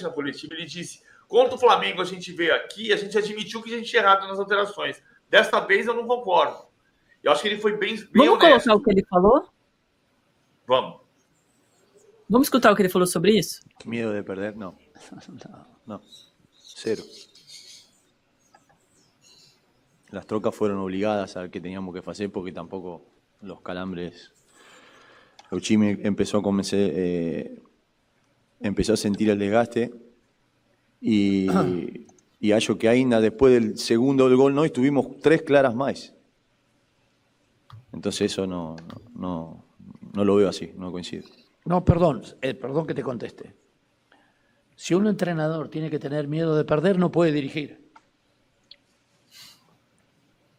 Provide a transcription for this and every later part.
na coletiva, ele disse: contra o Flamengo a gente veio aqui, a gente admitiu que a gente tinha errado nas alterações. Desta vez eu não concordo. Eu acho que ele foi bem Vamos honesto. colocar o que ele falou? Vamos. Vamos escutar o que ele falou sobre isso? Miedo de perder, no. No, cero. Las trocas fueron obligadas a que teníamos que hacer porque tampoco los calambres. El Chimi empezó a sentir el desgaste y hallo que ainda después del segundo del gol no estuvimos 3 claras más. Entonces eso no lo veo así, no coincido. No, perdón que te conteste. Si un entrenador tiene que tener miedo de perder, no puede dirigir.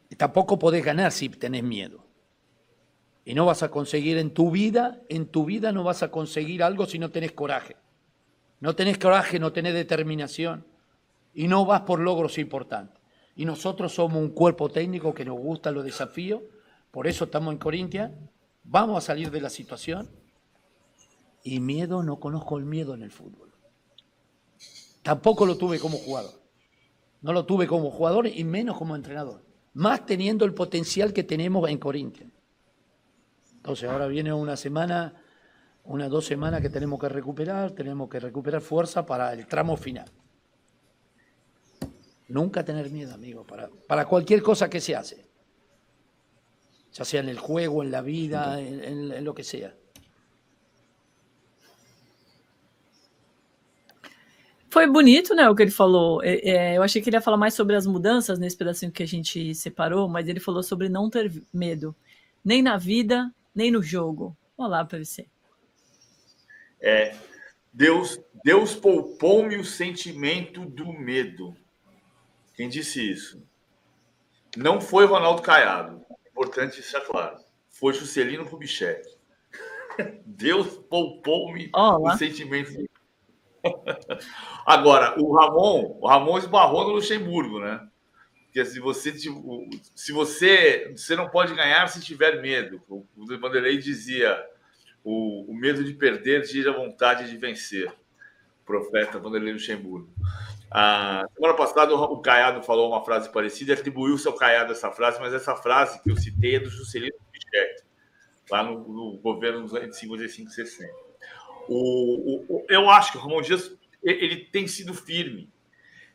Y tampoco podés ganar si tenés miedo. Y no vas a conseguir en tu vida no vas a conseguir algo si no tenés coraje. No tenés coraje, no tenés determinación y no vas por logros importantes. Y nosotros somos un cuerpo técnico que nos gusta los desafíos, por eso estamos en Corinthians, vamos a salir de la situación y miedo, no conozco el miedo en el fútbol. Tampoco lo tuve como jugador. No lo tuve como jugador y menos como entrenador. Más teniendo el potencial que tenemos en Corinthians. Entonces ahora viene unas 2 semanas que tenemos que recuperar fuerza para el tramo final. Nunca tener miedo, amigo, para cualquier cosa que se hace. Ya sea en el juego, en la vida, en lo que sea. Foi bonito, né, o que ele falou. Eu achei que ele ia falar mais sobre as mudanças nesse pedacinho que a gente separou, mas ele falou sobre não ter medo, nem na vida, nem no jogo. Olá, PVC. Deus poupou-me o sentimento do medo. Quem disse isso? Não foi Ronaldo Caiado. Importante deixar claro. Foi Juscelino Kubitschek. Deus poupou-me o sentimento do medo. Agora, o Ramon esbarrou no Luxemburgo, né? Porque se você não pode ganhar se tiver medo. O Vanderlei dizia: o medo de perder tira a vontade de vencer. Profeta Vanderlei Luxemburgo. Semana passada o Caiado falou uma frase parecida, atribuiu-se ao Caiado essa frase, mas essa frase que eu citei é do Juscelino Kubitschek, lá no governo dos anos 55 e 60. Eu acho que o Ramon Dias ele tem sido firme.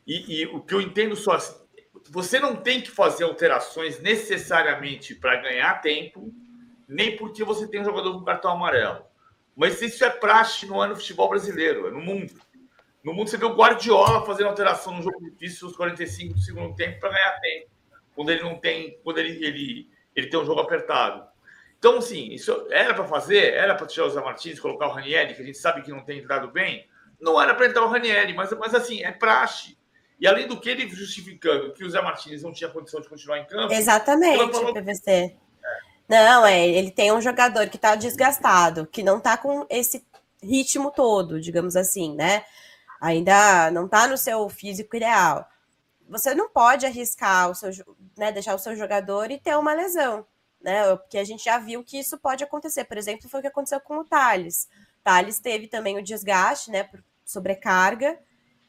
E o que eu entendo só assim, você não tem que fazer alterações necessariamente para ganhar tempo, nem porque você tem um jogador com cartão amarelo. Mas isso é praxe no ano do futebol brasileiro, é no mundo. No mundo você vê o Guardiola fazendo alteração no jogo difícil nos 45 do segundo tempo para ganhar tempo, quando ele tem um jogo apertado. Então, assim, isso era para fazer, era para tirar o Zé Martins, colocar o Ranieri, que a gente sabe que não tem entrado bem. Não era para entrar o Ranieri, mas assim, é praxe. E além do que, ele justificando que o Zé Martins não tinha condição de continuar em campo. Exatamente, falou... PVC. Não, ele tem um jogador que está desgastado, que não está com esse ritmo todo, digamos assim, né? Ainda não está no seu físico ideal. Você não pode arriscar o seu, né, deixar o seu jogador e ter uma lesão, né? Porque a gente já viu que isso pode acontecer. Por exemplo, foi o que aconteceu com o Thales. Thales teve também o desgaste, né, por sobrecarga,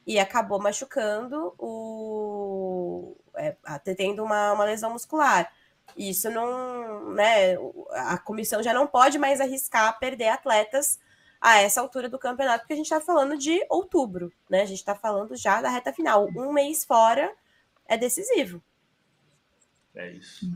e acabou machucando, tendo uma lesão muscular. Isso não, né, a comissão já não pode mais arriscar perder atletas a essa altura do campeonato, porque a gente está falando de outubro, né? A gente está falando já da reta final. Um mês fora é decisivo. É isso.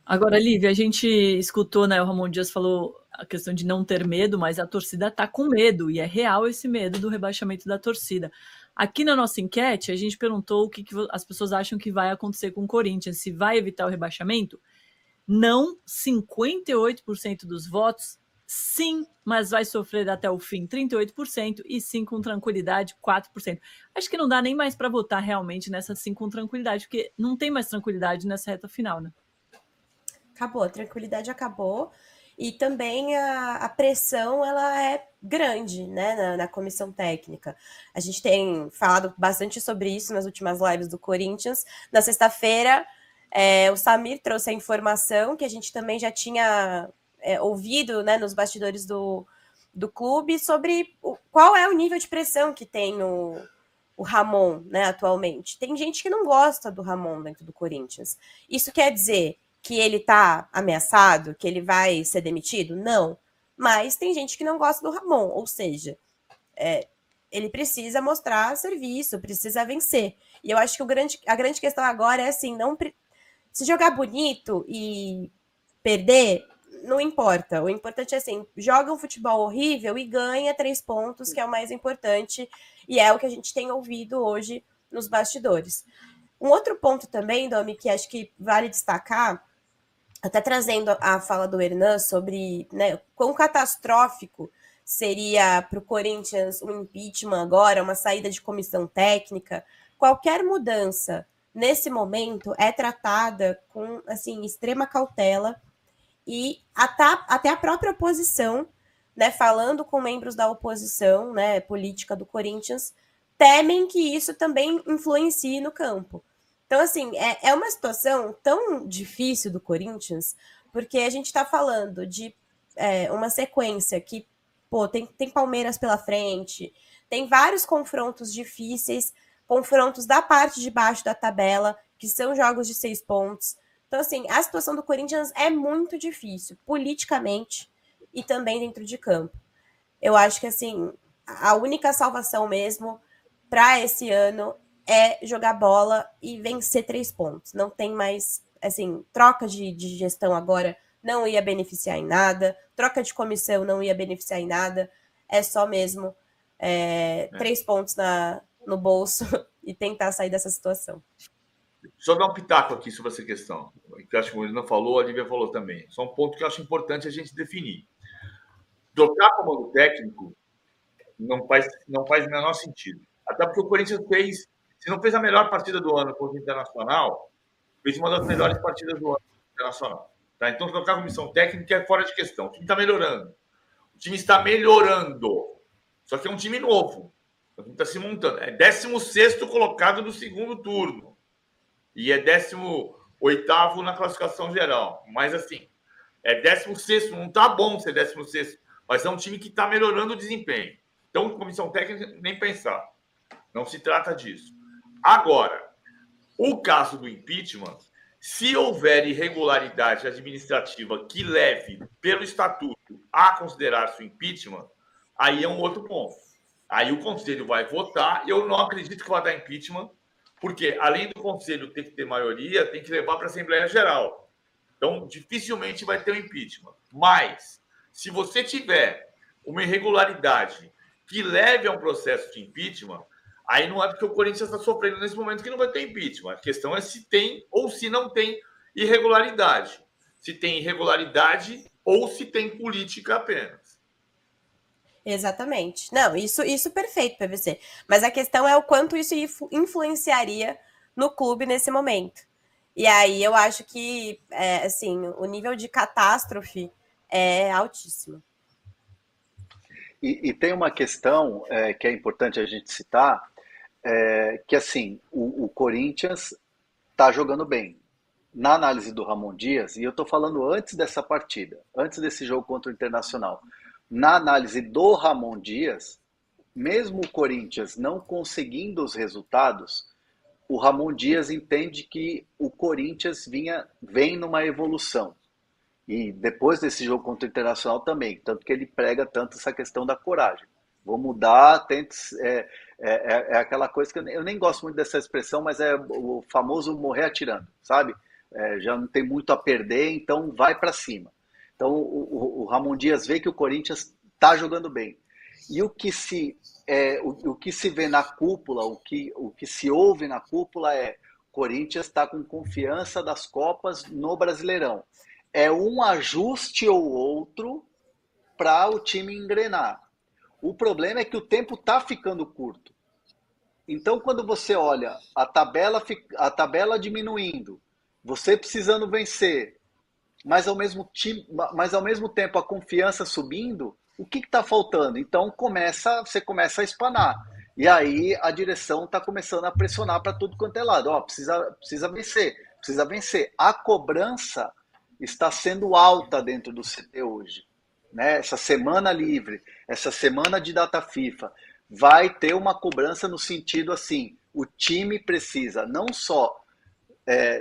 Agora, Lívia, a gente escutou, né? O Ramon Dias falou a questão de não ter medo, mas a torcida está com medo, e é real esse medo do rebaixamento da torcida. Aqui na nossa enquete, a gente perguntou o que as pessoas acham que vai acontecer com o Corinthians, se vai evitar o rebaixamento. Não, 58% dos votos, sim, mas vai sofrer até o fim, 38%, e sim com tranquilidade, 4%. Acho que não dá nem mais para votar realmente nessa sim com tranquilidade, porque não tem mais tranquilidade nessa reta final, né? Acabou, a tranquilidade acabou. E também a pressão, ela é grande, né, na comissão técnica. A gente tem falado bastante sobre isso nas últimas lives do Corinthians. Na sexta-feira, o Samir trouxe a informação que a gente também já tinha ouvido, né, nos bastidores do do clube sobre qual é o nível de pressão que tem o Ramon, né, atualmente. Tem gente que não gosta do Ramon dentro do Corinthians. Isso quer dizer que ele está ameaçado, que ele vai ser demitido? Não. Mas tem gente que não gosta do Ramon, ou seja, ele precisa mostrar serviço, precisa vencer. E eu acho que a grande questão agora é assim, se jogar bonito e perder, não importa. O importante é assim, joga um futebol horrível e ganha 3 pontos, que é o mais importante, e é o que a gente tem ouvido hoje nos bastidores. Um outro ponto também, Domi, que acho que vale destacar, até trazendo a fala do Hernan sobre, né, quão catastrófico seria para o Corinthians um impeachment agora, uma saída de comissão técnica. Qualquer mudança nesse momento é tratada com assim, extrema cautela, e até a própria oposição, né, falando com membros da oposição, né, política do Corinthians, temem que isso também influencie no campo. Então, assim, é uma situação tão difícil do Corinthians, porque a gente está falando de uma sequência que, pô, tem Palmeiras pela frente, tem vários confrontos difíceis, confrontos da parte de baixo da tabela, que são jogos de 6 pontos. Então, assim, a situação do Corinthians é muito difícil, politicamente e também dentro de campo. Eu acho que, assim, a única salvação mesmo para esse ano é jogar bola e vencer 3 pontos. Não tem mais, assim, troca de gestão agora não ia beneficiar em nada, troca de comissão não ia beneficiar em nada, é só mesmo 3 pontos no bolso e tentar sair dessa situação. Só dar um pitaco aqui sobre essa questão, que eu acho que o Lina falou, a Lívia falou também. Só um ponto que eu acho importante a gente definir. Trocar comando técnico não faz o menor sentido. Até porque o Corinthians se não fez a melhor partida do ano contra o Internacional, fez uma das melhores partidas do ano Internacional. Tá? Então, trocar a comissão técnica é fora de questão. O time está melhorando. O time está melhorando. Só que é um time novo. O time está se montando. É 16º colocado no segundo turno. E é 18º na classificação geral. Mas, assim, é 16º. Não está bom ser 16º. Mas é um time que está melhorando o desempenho. Então, comissão técnica, nem pensar. Não se trata disso. Agora, o caso do impeachment, se houver irregularidade administrativa que leve, pelo estatuto, a considerar-se o impeachment, aí é um outro ponto. Aí o Conselho vai votar. Eu não acredito que vai dar impeachment, porque, além do Conselho ter que ter maioria, tem que levar para a Assembleia Geral. Então, dificilmente vai ter um impeachment. Mas, se você tiver uma irregularidade que leve a um processo de impeachment, aí não é porque o Corinthians está sofrendo nesse momento que não vai ter impeachment. A questão é se tem ou se não tem irregularidade. Se tem irregularidade ou se tem política apenas. Exatamente. Não, isso perfeito, PVC. Mas a questão é o quanto isso influenciaria no clube nesse momento. E aí eu acho que, assim, o nível de catástrofe é altíssimo. E tem uma questão que é importante a gente citar, que assim, o Corinthians está jogando bem. Na análise do Ramon Dias, e eu estou falando antes dessa partida, antes desse jogo contra o Internacional, na análise do Ramon Dias, mesmo o Corinthians não conseguindo os resultados, o Ramon Dias entende que o Corinthians vem numa evolução. E depois desse jogo contra o Internacional também, tanto que ele prega tanto essa questão da coragem. Vou mudar, é aquela coisa que eu nem gosto muito dessa expressão, mas é o famoso morrer atirando, sabe? Já não tem muito a perder, então vai para cima. Então o Ramon Dias vê que o Corinthians está jogando bem. E o que se vê na cúpula, o que se ouve na cúpula é: Corinthians está com confiança das Copas no Brasileirão. É um ajuste ou outro para o time engrenar. O problema é que o tempo está ficando curto. Então, quando você olha a tabela diminuindo, você precisando vencer, mas ao mesmo tempo a confiança subindo, o que está faltando? Então você começa a espanar. E aí a direção está começando a pressionar para tudo quanto é lado. Precisa vencer. A cobrança está sendo alta dentro do CT hoje. né, essa semana livre, essa semana de data FIFA, vai ter uma cobrança no sentido assim, o time precisa não só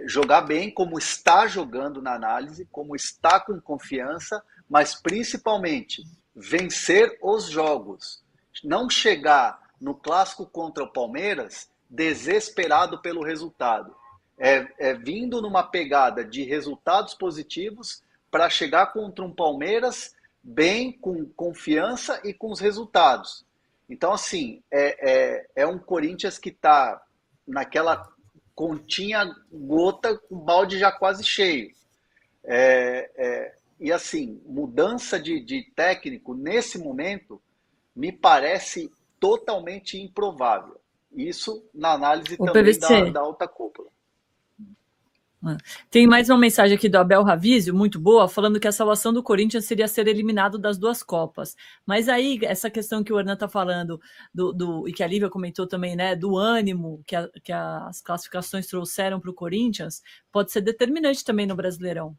jogar bem, como está jogando na análise, como está com confiança, mas principalmente vencer os jogos. Não chegar no clássico contra o Palmeiras desesperado pelo resultado. Vindo numa pegada de resultados positivos para chegar contra um Palmeiras bem, com confiança e com os resultados. Então, assim, é um Corinthians que está naquela continha gota, com o balde já quase cheio. E assim, mudança de técnico nesse momento me parece totalmente improvável. Isso na análise também da alta cúpula. Tem mais uma mensagem aqui do Abel Ravizio, muito boa, falando que a salvação do Corinthians seria ser eliminado das 2 Copas. Mas aí, essa questão que o Hernan está falando, e que a Lívia comentou também, né, do ânimo que as classificações trouxeram para o Corinthians, pode ser determinante também no Brasileirão.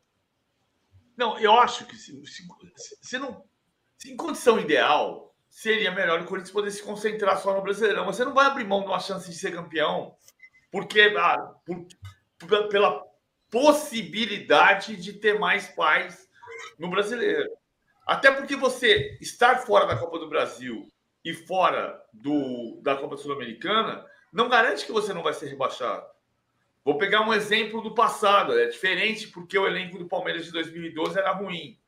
Não, eu acho que se em condição ideal, seria melhor o Corinthians poder se concentrar só no Brasileirão. Você não vai abrir mão de uma chance de ser campeão porque pela possibilidade de ter mais paz no Brasileiro. Até porque você estar fora da Copa do Brasil e fora da Copa Sul-Americana não garante que você não vai ser rebaixado. Vou pegar um exemplo do passado. É diferente porque o elenco do Palmeiras de 2012 era ruim.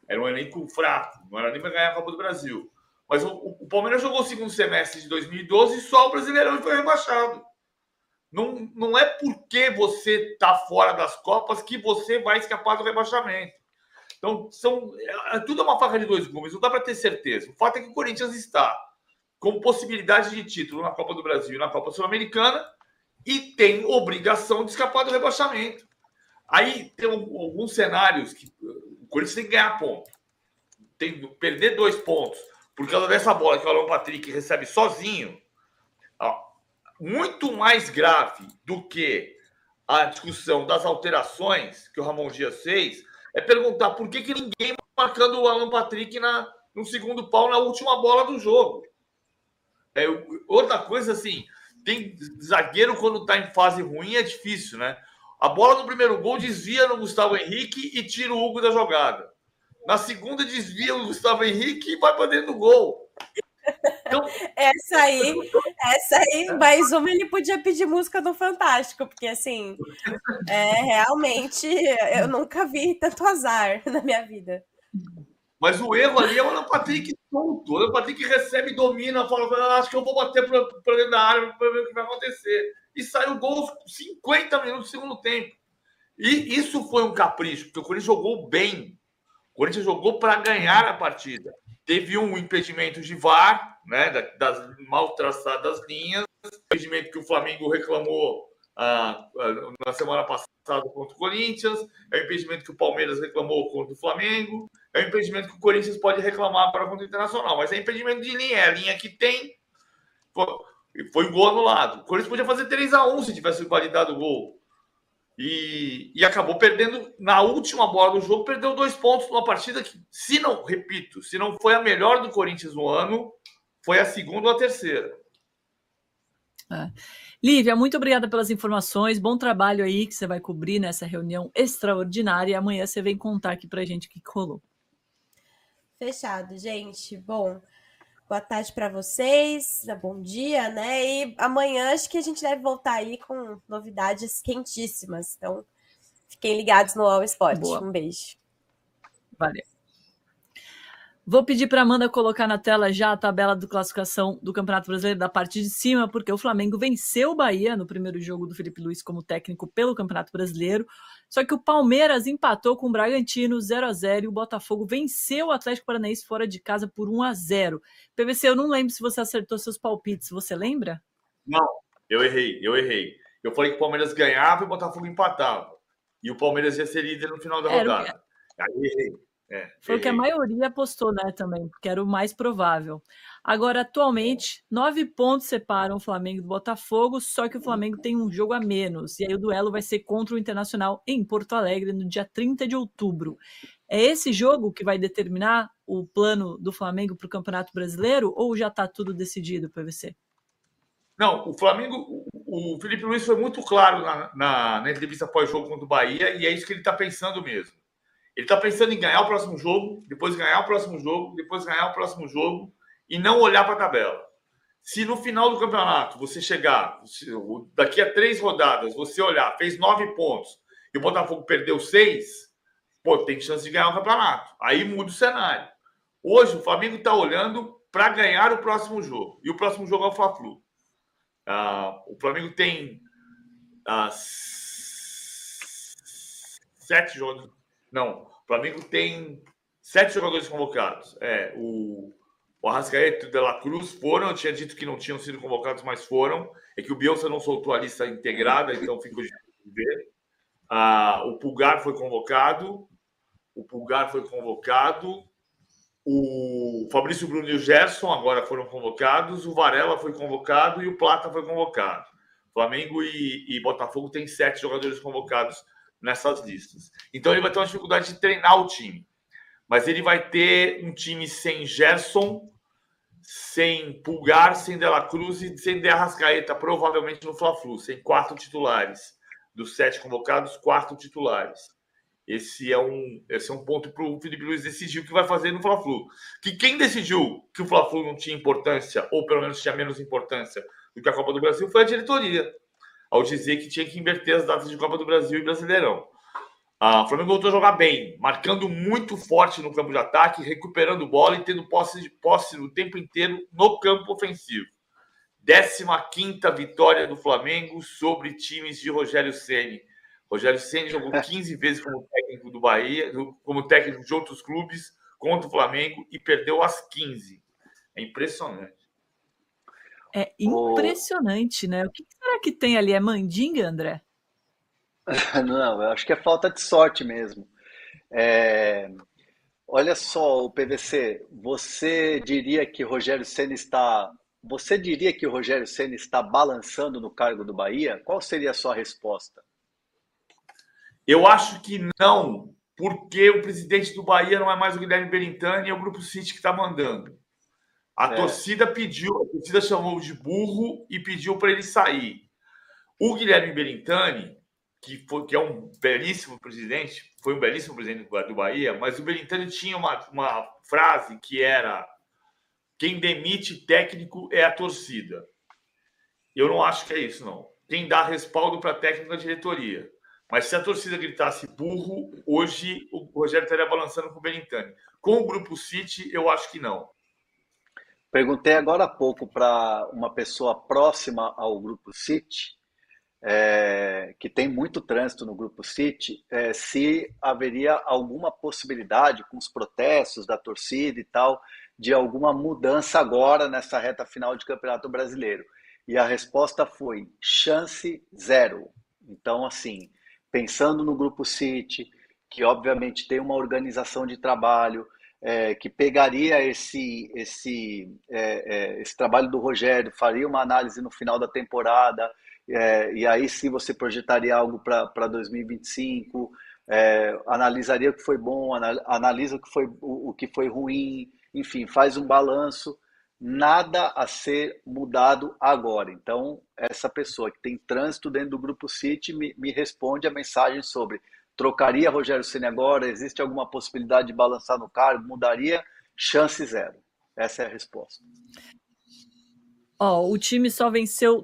Era um elenco fraco. Não era nem para ganhar a Copa do Brasil. Mas o Palmeiras jogou o segundo semestre de 2012 e só o Brasileirão foi rebaixado. Não é porque você está fora das Copas que você vai escapar do rebaixamento. Então, tudo é uma faca de 2 gumes, não dá para ter certeza. O fato é que o Corinthians está com possibilidade de título na Copa do Brasil e na Copa Sul-Americana e tem obrigação de escapar do rebaixamento. Aí tem alguns cenários que o Corinthians tem que ganhar ponto. Tem que perder 2 pontos por causa dessa bola que o Alan Patrick recebe sozinho. Muito mais grave do que a discussão das alterações que o Ramon Dias fez é perguntar por que ninguém marcando o Alan Patrick no segundo pau na última bola do jogo. Outra coisa, assim, tem zagueiro quando está em fase ruim é difícil, né? A bola no primeiro gol desvia no Gustavo Henrique e tira o Hugo da jogada. Na segunda desvia o Gustavo Henrique e vai para dentro do gol. Então, essa aí, mais uma, ele podia pedir música do Fantástico, porque assim, realmente eu nunca vi tanto azar na minha vida. Mas o erro ali é o Alan Patrick tonto. O Alan Patrick recebe, domina, fala, acho que eu vou bater para dentro da área para ver o que vai acontecer. E saiu gol 50 minutos do segundo tempo. E isso foi um capricho, porque o Corinthians jogou bem. O Corinthians jogou para ganhar a partida. Teve um impedimento de VAR, né, das mal traçadas linhas, impedimento que o Flamengo reclamou na semana passada contra o Corinthians, é o impedimento que o Palmeiras reclamou contra o Flamengo, é o impedimento que o Corinthians pode reclamar agora contra o Internacional, mas é impedimento de linha, é a linha que tem, foi gol anulado. O Corinthians podia fazer 3-1 se tivesse validado o gol. E acabou perdendo na última bola do jogo, perdeu 2 pontos numa partida que, se não foi a melhor do Corinthians no ano, foi a segunda ou a terceira. Lívia, muito obrigada pelas informações, bom trabalho aí que você vai cobrir nessa reunião extraordinária e amanhã você vem contar aqui pra gente o que rolou. Fechado, gente. Bom, boa tarde para vocês, bom dia, né? E amanhã acho que a gente deve voltar aí com novidades quentíssimas. Então, fiquem ligados no All Sport. Boa. Um beijo. Valeu. Vou pedir para a Amanda colocar na tela já a tabela de classificação do Campeonato Brasileiro da parte de cima, porque o Flamengo venceu o Bahia no primeiro jogo do Felipe Luiz como técnico pelo Campeonato Brasileiro. Só que o Palmeiras empatou com o Bragantino 0-0 e o Botafogo venceu o Atlético Paranaense fora de casa por 1-0. PVC, eu não lembro se você acertou seus palpites. Você lembra? Não, eu errei. Eu falei que o Palmeiras ganhava e o Botafogo empatava. E o Palmeiras ia ser líder no final da rodada. Aí errei. Foi o que a maioria apostou, né, também, porque era o mais provável. Agora, atualmente, 9 pontos separam o Flamengo do Botafogo, só que o Flamengo tem um jogo a menos. E aí o duelo vai ser contra o Internacional em Porto Alegre, no dia 30 de outubro. É esse jogo que vai determinar o plano do Flamengo para o Campeonato Brasileiro ou já está tudo decidido, PVC? Não, o Flamengo, o Felipe Luiz foi muito claro na entrevista pós-jogo contra o Bahia, e é isso que ele está pensando mesmo. Ele está pensando em ganhar o próximo jogo, depois ganhar o próximo jogo, depois ganhar o próximo jogo, e não olhar para a tabela. Se no final do campeonato você chegar, daqui a 3 rodadas, você olhar, fez 9 pontos, e o Botafogo perdeu 6, pô, tem chance de ganhar o campeonato. Aí muda o cenário. Hoje o Flamengo está olhando para ganhar o próximo jogo, e o próximo jogo é o Fla-Flu. O Flamengo tem 7 jogadores. Não, o Flamengo tem 7 jogadores convocados. O Arrascaeta e o De La Cruz foram. Eu tinha dito que não tinham sido convocados, mas foram. É que o Bielsa não soltou a lista integrada, então ficou difícil de ver. O Pulgar foi convocado. O Fabrício Bruno e o Gerson agora foram convocados, o Varela foi convocado e o Plata foi convocado. Flamengo e Botafogo têm 7 jogadores convocados nessas listas. Então ele vai ter uma dificuldade de treinar o time. Mas ele vai ter um time sem Gerson, sem Pulgar, sem De La Cruz e sem De Arrascaeta, provavelmente no Fla-Flu, sem 4 titulares. Dos 7 convocados, 4 titulares. Esse é um ponto para o Felipe Luiz decidir o que vai fazer no Fla-Flu. Que quem decidiu que o Fla-Flu não tinha importância, ou pelo menos tinha menos importância do que a Copa do Brasil, foi a diretoria, ao dizer que tinha que inverter as datas de Copa do Brasil e Brasileirão. O Flamengo voltou a jogar bem, marcando muito forte no campo de ataque, recuperando bola e tendo posse o tempo inteiro no campo ofensivo. 15ª vitória do Flamengo sobre times de Rogério Ceni. Rogério Ceni jogou 15 vezes como técnico do Bahia, como técnico de outros clubes, contra o Flamengo e perdeu as 15. É impressionante. É impressionante, né? O que será que tem ali? É mandinga, André? Não, eu acho que é falta de sorte mesmo. Olha só, o PVC, você diria que o Rogério Ceni está balançando no cargo do Bahia? Qual seria a sua resposta? Eu acho que não, porque o presidente do Bahia não é mais o Guilherme Belintani, é o Grupo City que está mandando. A torcida chamou de burro e pediu para ele sair. O Guilherme Belintani, que é um belíssimo presidente, foi um belíssimo presidente do Bahia, mas o Belintani tinha uma frase que era: quem demite técnico é a torcida. Eu não acho que é isso, não. Quem dá respaldo para técnico é a diretoria. Mas se a torcida gritasse burro, hoje o Rogério estaria balançando com o Belintani. Com o Grupo City, eu acho que não. Perguntei agora há pouco para uma pessoa próxima ao Grupo City, que tem muito trânsito no Grupo City, se haveria alguma possibilidade, com os protestos da torcida e tal, de alguma mudança agora nessa reta final de Campeonato Brasileiro. E a resposta foi chance zero. Então, assim, pensando no Grupo City, que obviamente tem uma organização de trabalho, que pegaria esse trabalho do Rogério, faria uma análise no final da temporada, e aí sim você projetaria algo para 2025, analisaria o que foi bom, analisa o que foi ruim, enfim, faz um balanço. Nada a ser mudado agora. Então, essa pessoa que tem trânsito dentro do Grupo City me responde a mensagem sobre: trocaria Rogério Ceni agora? Existe alguma possibilidade de balançar no cargo? Mudaria? Chance zero. Essa é a resposta. O time só venceu